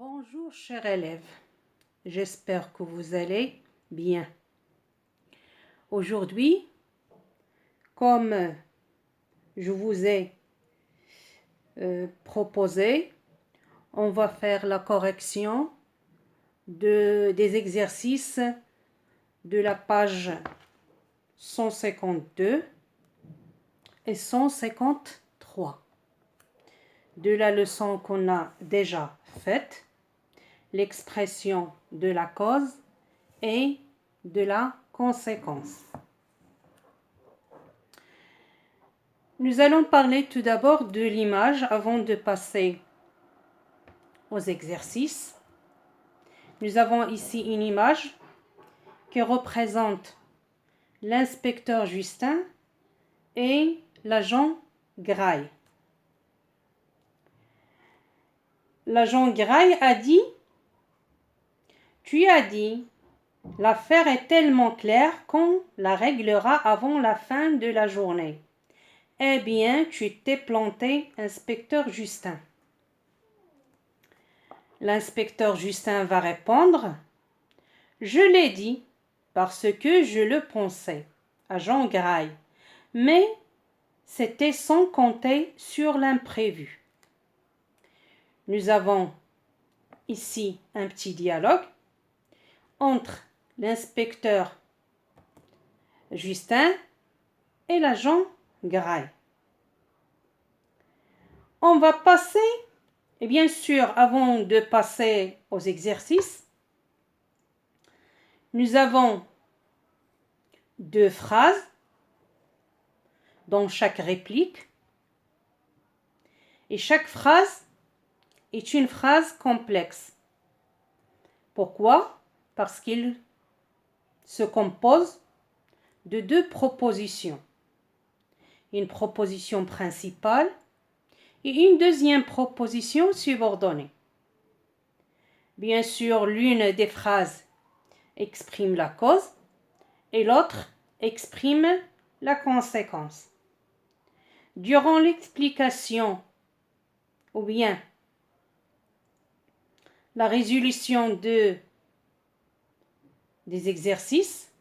Bonjour chers élèves, j'espère que vous allez bien. Aujourd'hui, comme je vous ai proposé, on va faire la correction des exercices de la page 152 et 153 de la leçon qu'on a déjà faite, l'expression de la cause et de la conséquence. Nous allons parler tout d'abord de l'image avant de passer aux exercices. Nous avons ici une image qui représente l'inspecteur Justin et l'agent Graille. L'agent Graille a dit « Tu as dit, l'affaire est tellement claire qu'on la réglera avant la fin de la journée. Eh bien, tu t'es planté, inspecteur Justin. » L'inspecteur Justin va répondre « Je l'ai dit parce que je le pensais, agent Graille, mais c'était sans compter sur l'imprévu. » Nous avons ici un petit dialogue entre l'inspecteur Justin et l'agent Graille. On va passer, et bien sûr, avant de passer aux exercices, nous avons deux phrases dans chaque réplique. Et chaque phrase est une phrase complexe. Pourquoi? Parce qu'il se compose de deux propositions. Une proposition principale et une deuxième proposition subordonnée. Bien sûr, l'une des phrases exprime la cause et l'autre exprime la conséquence. Durant l'explication ou bien la résolution des exercices,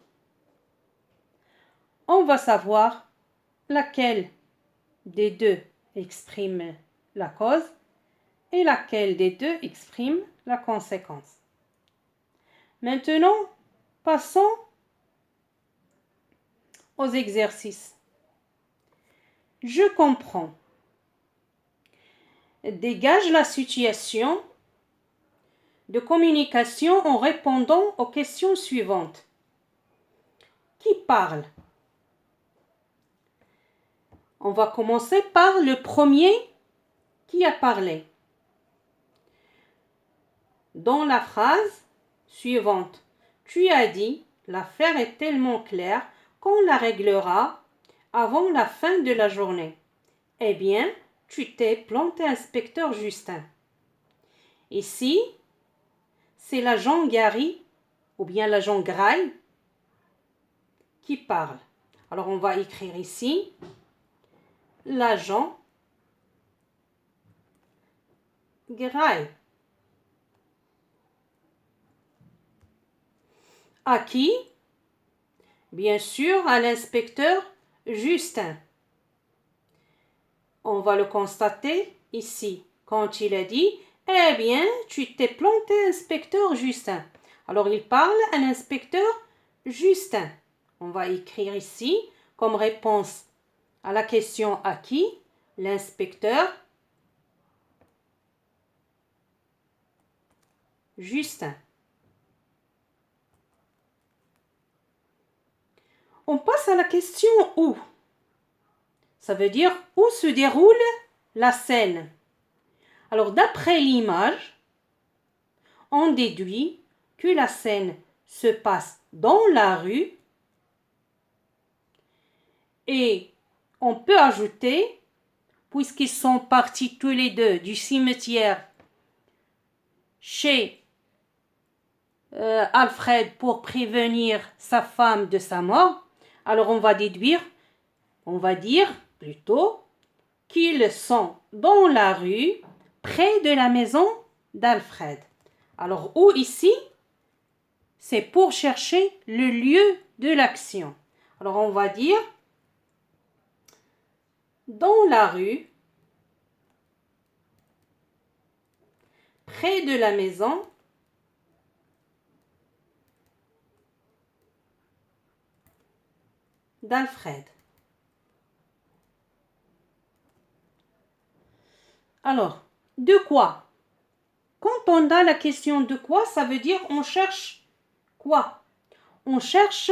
on va savoir laquelle des deux exprime la cause et laquelle des deux exprime la conséquence. Maintenant, passons aux exercices. Je comprends. Dégage la situation de communication en répondant aux questions suivantes. Qui parle? On va commencer par le premier qui a parlé. Dans la phrase suivante, tu as dit, l'affaire est tellement claire qu'on la réglera avant la fin de la journée. Eh bien, tu t'es planté, inspecteur Justin. Ici, c'est l'agent Gary ou bien l'agent Graille qui parle. Alors, on va écrire ici l'agent Graille. À qui? Bien sûr, à l'inspecteur Justin. On va le constater ici, quand il a dit « Eh bien, tu t'es planté, inspecteur Justin. » Alors, il parle à l'inspecteur Justin. On va écrire ici, comme réponse à la question « à qui ?» l'inspecteur Justin. On passe à la question « où ?» Ça veut dire où se déroule la scène. Alors, d'après l'image, on déduit que la scène se passe dans la rue et on peut ajouter, puisqu'ils sont partis tous les deux du cimetière chez Alfred pour prévenir sa femme de sa mort, alors on va dire plutôt qu'ils sont dans la rue près de la maison d'Alfred. Alors, où ici, c'est pour chercher le lieu de l'action. Alors, on va dire dans la rue, près de la maison, d'Alfred. Alors, de quoi? Quand on a la question de quoi, ça veut dire on cherche quoi? On cherche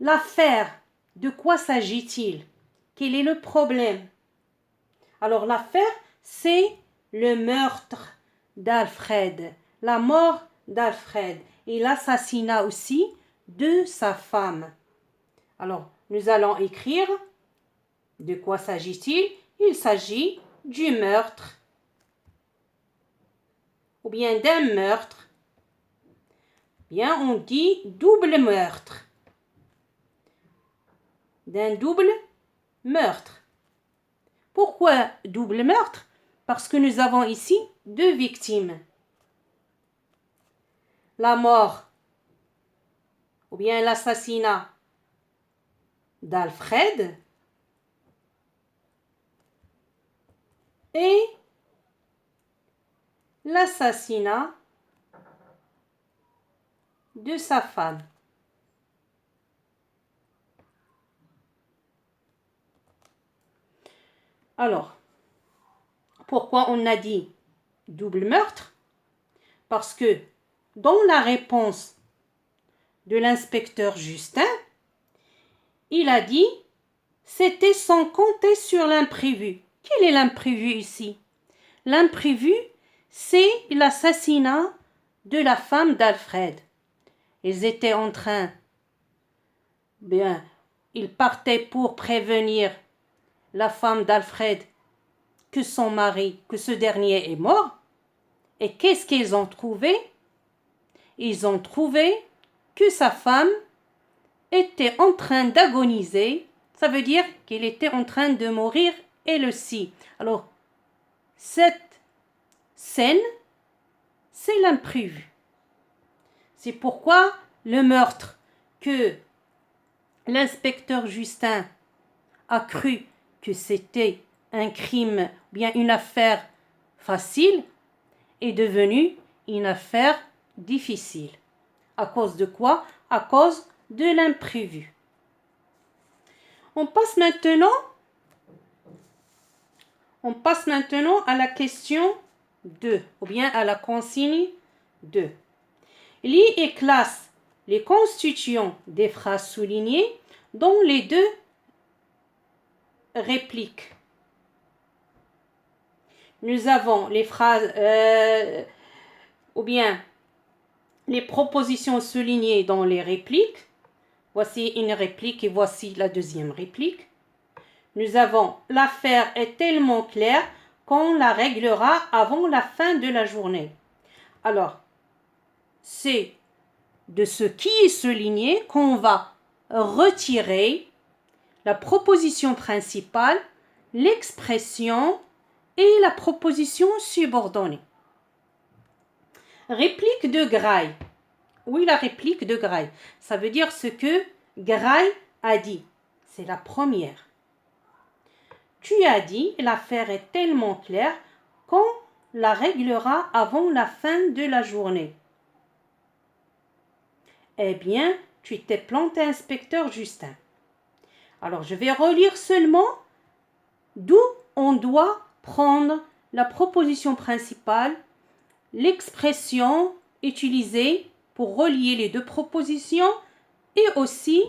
l'affaire. De quoi s'agit-il? Quel est le problème? Alors l'affaire, c'est le meurtre d'Alfred, la mort d'Alfred et l'assassinat aussi de sa femme. Alors, nous allons écrire de quoi s'agit-il? Il s'agit du meurtre ou bien d'un meurtre. Bien, on dit double meurtre. D'un double meurtre. Pourquoi double meurtre? Parce que nous avons ici deux victimes. La mort ou bien l'assassinat d'Alfred et l'assassinat de sa femme. Alors, pourquoi on a dit double meurtre? Parce que dans la réponse de l'inspecteur Justin, il a dit c'était sans compter sur l'imprévu. Quel est l'imprévu ici? L'imprévu, c'est l'assassinat de la femme d'Alfred. Ils étaient en train, ils partaient pour prévenir la femme d'Alfred que son mari, que ce dernier est mort. Et qu'est-ce qu'ils ont trouvé? Ils ont trouvé que sa femme était en train d'agoniser. Ça veut dire qu'il était en train de mourir elle aussi. Alors, cette scène, c'est l'imprévu. C'est pourquoi le meurtre que l'inspecteur Justin a cru que c'était un crime, bien une affaire facile, est devenu une affaire difficile. À cause de quoi? À cause de l'imprévu. On passe maintenant à la question 2, ou bien à la consigne 2. Lis et classe les constituants des phrases soulignées dans les deux répliques. Nous avons les phrases ou bien les propositions soulignées dans les répliques. Voici une réplique et voici la deuxième réplique. Nous avons l'affaire est tellement claire qu'on la réglera avant la fin de la journée. Alors, c'est de ce qui est souligné qu'on va retirer la proposition principale, l'expression et la proposition subordonnée. Réplique de Gray. Oui, la réplique de Gray. Ça veut dire ce que Gray a dit. C'est la première. Tu as dit, l'affaire est tellement claire qu'on la réglera avant la fin de la journée. Eh bien, tu t'es planté, inspecteur Justin. Alors, je vais relire seulement d'où on doit prendre la proposition principale, l'expression utilisée pour relier les deux propositions et aussi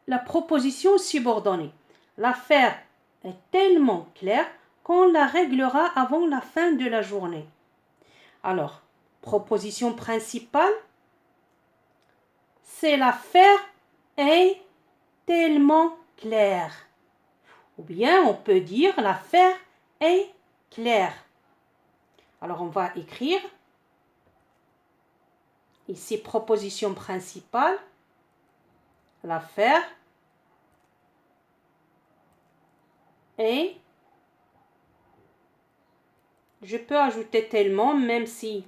la proposition subordonnée. L'affaire est tellement claire qu'on la réglera avant la fin de la journée. Alors, proposition principale, c'est l'affaire est tellement claire. Ou bien on peut dire l'affaire est claire. Alors on va écrire ici proposition principale, l'affaire est, je peux ajouter tellement même si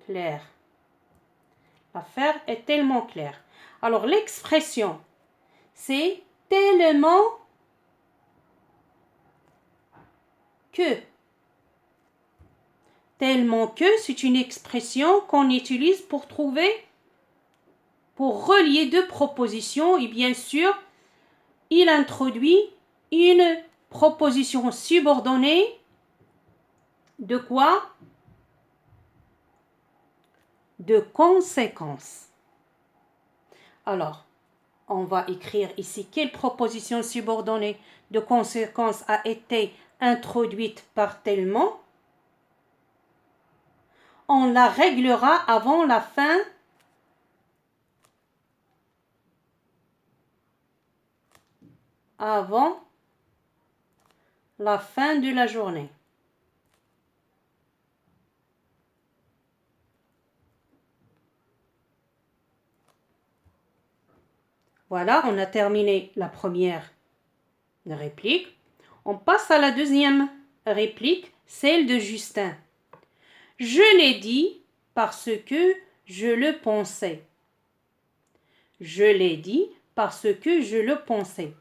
clair. L'affaire est tellement claire. Alors, l'expression, c'est tellement que. Tellement que, c'est une expression qu'on utilise pour relier deux propositions. Et bien sûr, il introduit une proposition subordonnée de quoi? De conséquence. Alors, on va écrire ici quelle proposition subordonnée de conséquence a été introduite par tellement. On la réglera avant la fin de la journée. Voilà, on a terminé la première réplique. On passe à la deuxième réplique, celle de Justin. Je l'ai dit parce que je le pensais. Je l'ai dit parce que je le pensais.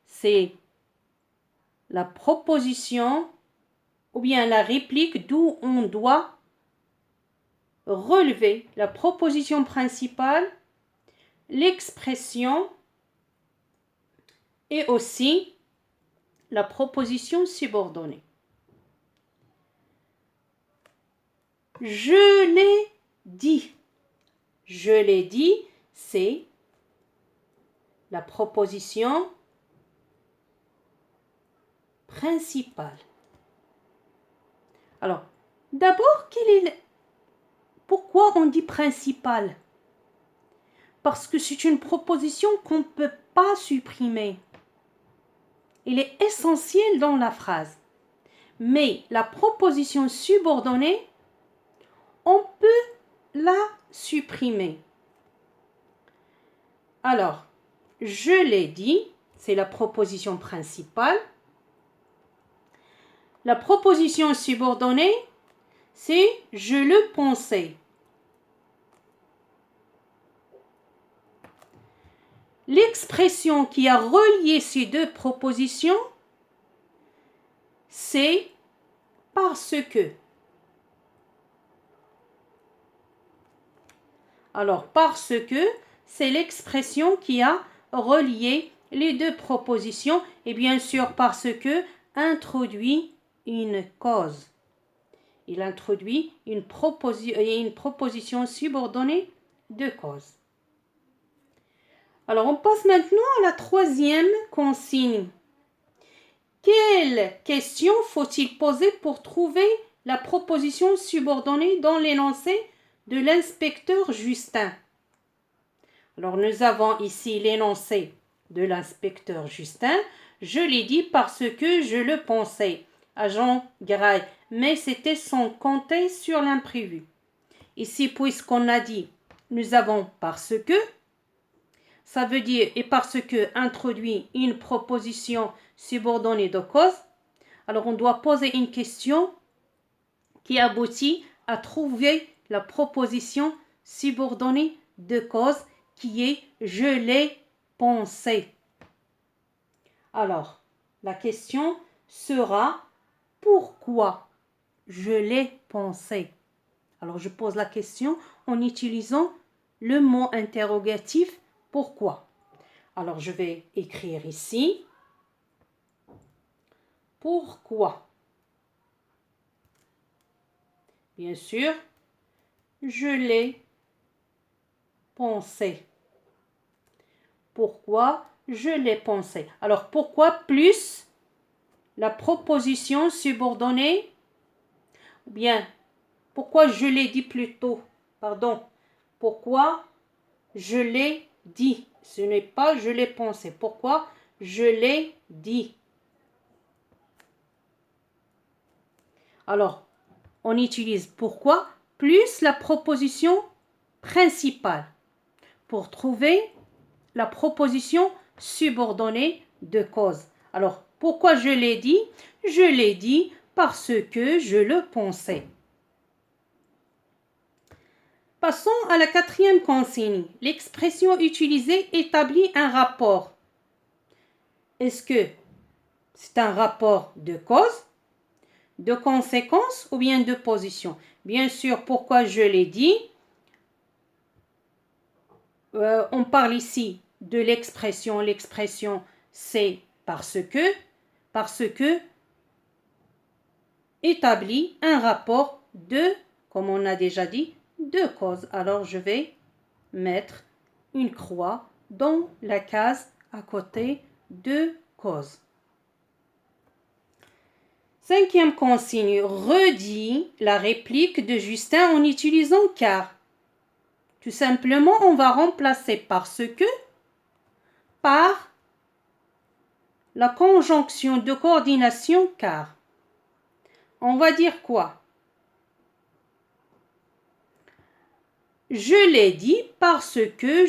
C'est la proposition ou bien la réplique d'où on doit relever la proposition principale, l'expression et aussi la proposition subordonnée. Je l'ai dit. Je l'ai dit, c'est la proposition principale. Alors, d'abord, pourquoi on dit principale? Parce que c'est une proposition qu'on ne peut pas supprimer. Elle est essentielle dans la phrase. Mais la proposition subordonnée, on peut la supprimer. Alors, je l'ai dit, c'est la proposition principale. La proposition subordonnée, c'est je le pensais. L'expression qui a relié ces deux propositions, c'est parce que. Alors, parce que, c'est l'expression qui a relié les deux propositions et bien sûr parce que introduit une cause. Il introduit une proposition subordonnée de cause. Alors, on passe maintenant à la troisième consigne. Quelle question faut-il poser pour trouver la proposition subordonnée dans l'énoncé de l'inspecteur Justin? Alors, nous avons ici l'énoncé de l'inspecteur Justin. Je l'ai dit parce que je le pensais. Agent Gray, mais c'était sans compter sur l'imprévu. Ici, puisqu'on a dit, nous avons parce que, ça veut dire et parce que introduit une proposition subordonnée de cause. Alors, on doit poser une question qui aboutit à trouver la proposition subordonnée de cause qui est je l'ai pensé. Alors, la question sera pourquoi je l'ai pensé. Alors, je pose la question en utilisant le mot interrogatif pourquoi. Alors, je vais écrire ici pourquoi. Bien sûr, je l'ai pensé. Pourquoi je l'ai pensé. Alors, pourquoi plus la proposition subordonnée ou bien pourquoi je l'ai dit plus tôt. Pardon. Pourquoi je l'ai dit. Ce n'est pas je l'ai pensé. Pourquoi je l'ai dit. Alors, on utilise pourquoi plus la proposition principale pour trouver la proposition subordonnée de cause. Alors, pourquoi je l'ai dit? Je l'ai dit parce que je le pensais. Passons à la quatrième consigne. L'expression utilisée établit un rapport. Est-ce que c'est un rapport de cause, de conséquence ou bien de position? Bien sûr, pourquoi je l'ai dit, on parle ici de l'expression. L'expression, c'est parce que établit un rapport de, comme on a déjà dit, de cause. Alors, je vais mettre une croix dans la case à côté de cause. Cinquième consigne, redis la réplique de Justin en utilisant car. Tout simplement, on va remplacer parce que par la conjonction de coordination car. On va dire quoi? Je l'ai dit parce que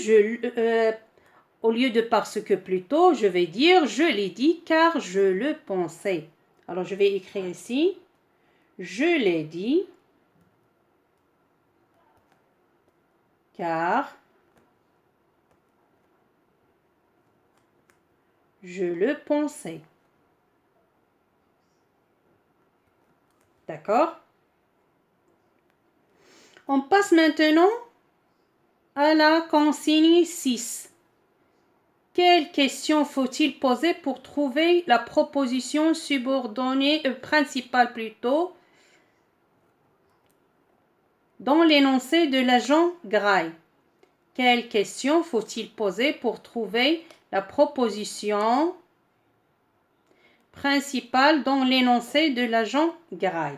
au lieu de parce que plutôt, je vais dire je l'ai dit car je le pensais. Alors, je vais écrire ici, je l'ai dit car je le pensais. D'accord? On passe maintenant à la consigne 6. Quelle question faut-il poser pour trouver la proposition subordonnée principale plutôt dans l'énoncé de l'agent Gray? Quelle question faut-il poser pour trouver la proposition principale dans l'énoncé de l'agent Gray?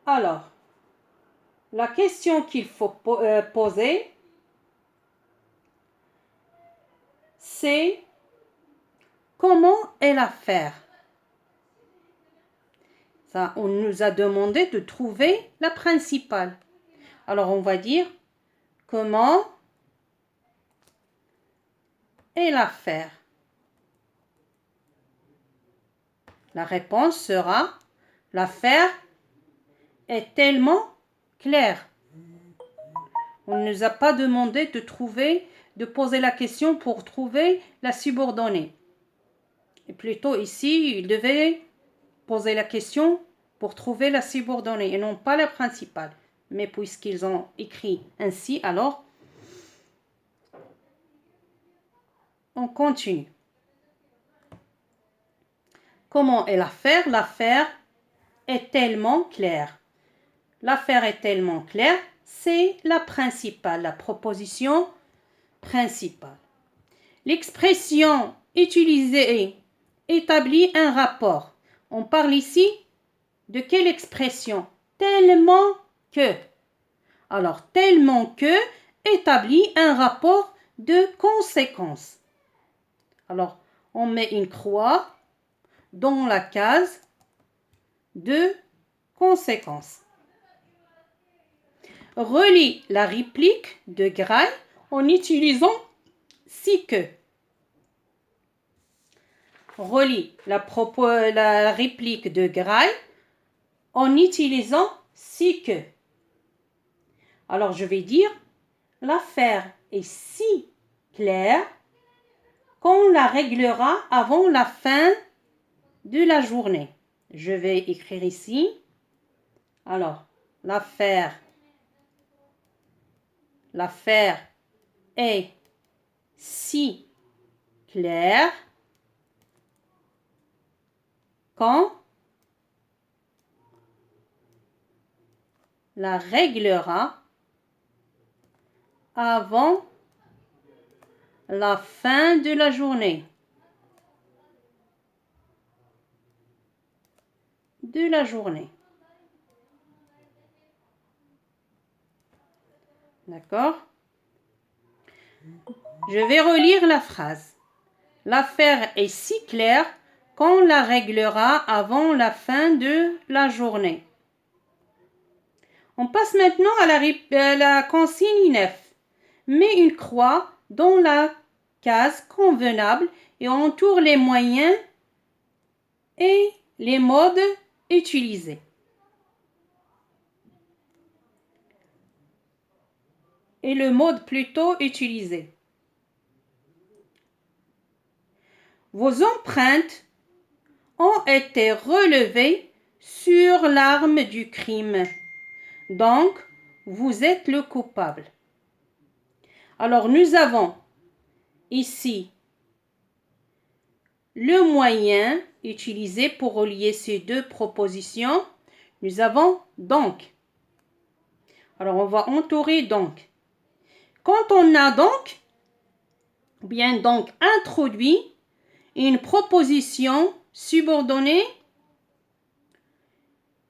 Alors, la question qu'il faut poser, c'est comment est l'affaire? Ça, on nous a demandé de trouver la principale. Alors, on va dire comment est l'affaire? La réponse sera l'affaire est tellement claire. On ne nous a pas demandé de poser la question pour trouver la subordonnée. Et plutôt ici, il devait poser la question pour trouver la subordonnée et non pas la principale. Mais puisqu'ils ont écrit ainsi, alors on continue. Comment est l'affaire? L'affaire est tellement claire. L'affaire est tellement claire, c'est la principale, la proposition principale. L'expression utilisée établit un rapport. On parle ici de quelle expression? Tellement que. Alors, tellement que établit un rapport de conséquence. Alors, on met une croix dans la case de conséquence. Relie la réplique de Gray en utilisant si que. Relie la réplique de Gray en utilisant si que. Alors, je vais dire, l'affaire est si claire qu'on la réglera avant la fin de la journée. Je vais écrire ici. Alors, l'affaire est si claire qu'on la réglera avant la fin de la journée. D'accord? Je vais relire la phrase. L'affaire est si claire qu'on la réglera avant la fin de la journée. On passe maintenant à la consigne 9. Mets une croix dans la case convenable et entoure les moyens et les modes utilisés. et le mode plutôt utilisé. Vos empreintes ont été relevées sur l'arme du crime. Donc, vous êtes le coupable. Alors, nous avons ici le moyen utilisé pour relier ces deux propositions. Nous avons donc. Alors, on va entourer donc. Quand on a donc, bien donc introduit une proposition subordonnée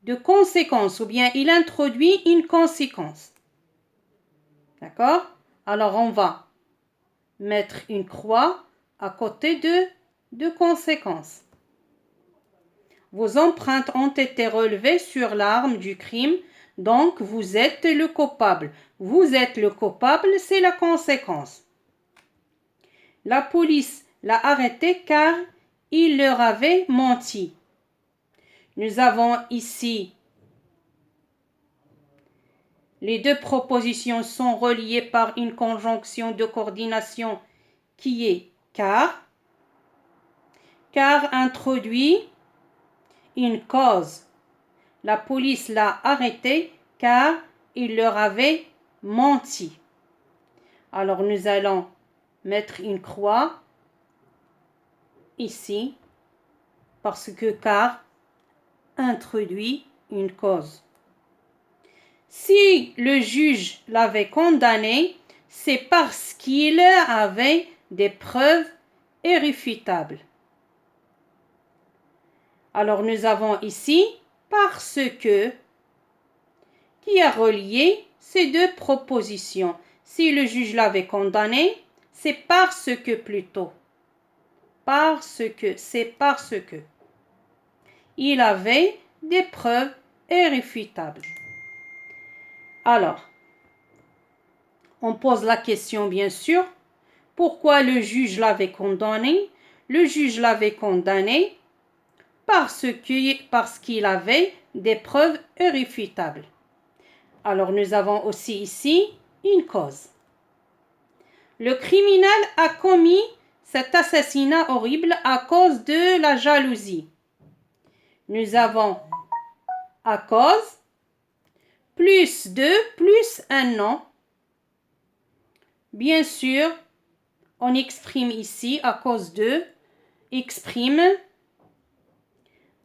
de conséquence, ou bien il introduit une conséquence. D'accord? Alors, on va mettre une croix à côté de conséquence. Vos empreintes ont été relevées sur l'arme du crime, donc vous êtes le coupable. Vous êtes le coupable, c'est la conséquence. La police l'a arrêté car il leur avait menti. Nous avons ici les deux propositions sont reliées par une conjonction de coordination qui est car. Car introduit une cause. La police l'a arrêté car il leur avait menti. Alors nous allons mettre une croix ici parce que car introduit une cause. Si le juge l'avait condamné, c'est parce qu'il avait des preuves irréfutables. Alors nous avons ici parce que qui a relié ces deux propositions. Si le juge l'avait condamné, c'est parce que plutôt. C'est parce que. Il avait des preuves irréfutables. Alors, on pose la question bien sûr, pourquoi le juge l'avait condamné? Le juge l'avait condamné parce qu'il avait des preuves irréfutables. Alors nous avons aussi ici une cause. Le criminel a commis cet assassinat horrible à cause de la jalousie. Nous avons à cause plus un nom. Bien sûr, on exprime ici à cause de, exprime,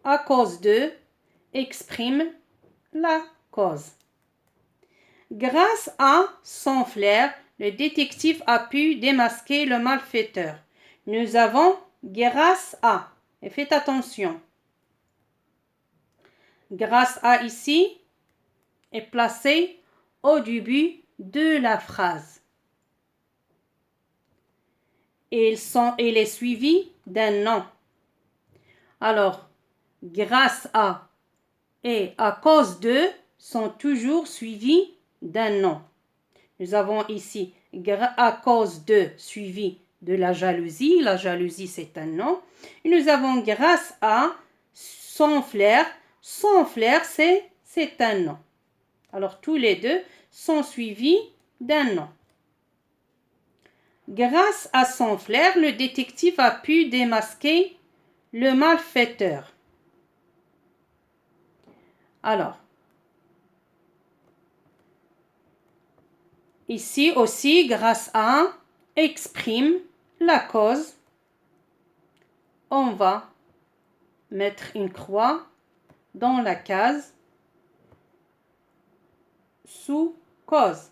à cause de, exprime la cause. Grâce à son flair, le détective a pu démasquer le malfaiteur. Nous avons grâce à, et faites attention. Grâce à ici est placé au début de la phrase. Et il est suivi d'un nom. Alors, grâce à et à cause de sont toujours suivis d'un nom. Nous avons ici à cause de suivi de la jalousie. La jalousie, c'est un nom. Et nous avons grâce à son flair. Son flair, c'est un nom. Alors, tous les deux sont suivis d'un nom. Grâce à son flair, le détective a pu démasquer le malfaiteur. Alors, ici aussi, grâce à, exprime la cause. On va mettre une croix dans la case sous cause.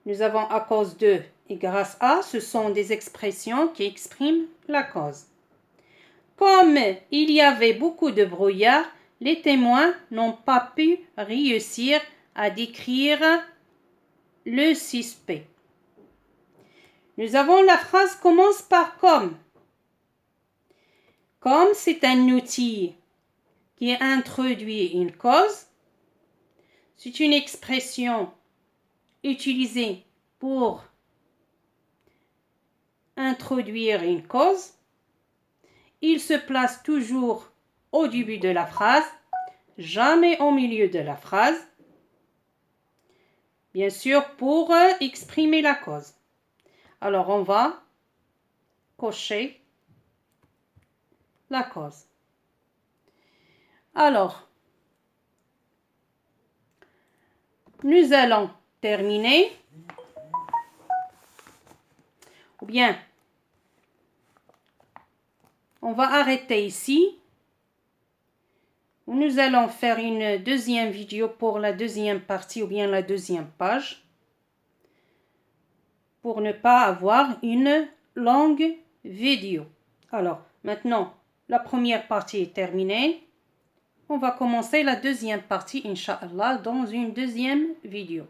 Nous avons à cause de et grâce à, ce sont des expressions qui expriment la cause. Comme il y avait beaucoup de brouillard, les témoins n'ont pas pu réussir à décrire le suspect. Nous avons la phrase commence par comme. Comme c'est un outil qui introduit une cause, c'est une expression utilisée pour introduire une cause. Il se place toujours au début de la phrase, jamais au milieu de la phrase. bien sûr, pour exprimer la cause. Alors, on va cocher la cause. Alors, nous allons terminer, ou bien, on va arrêter ici. Nous allons faire une deuxième vidéo pour la deuxième partie ou bien la deuxième page pour ne pas avoir une longue vidéo. Alors, maintenant, la première partie est terminée. On va commencer la deuxième partie, Inch'Allah, dans une deuxième vidéo.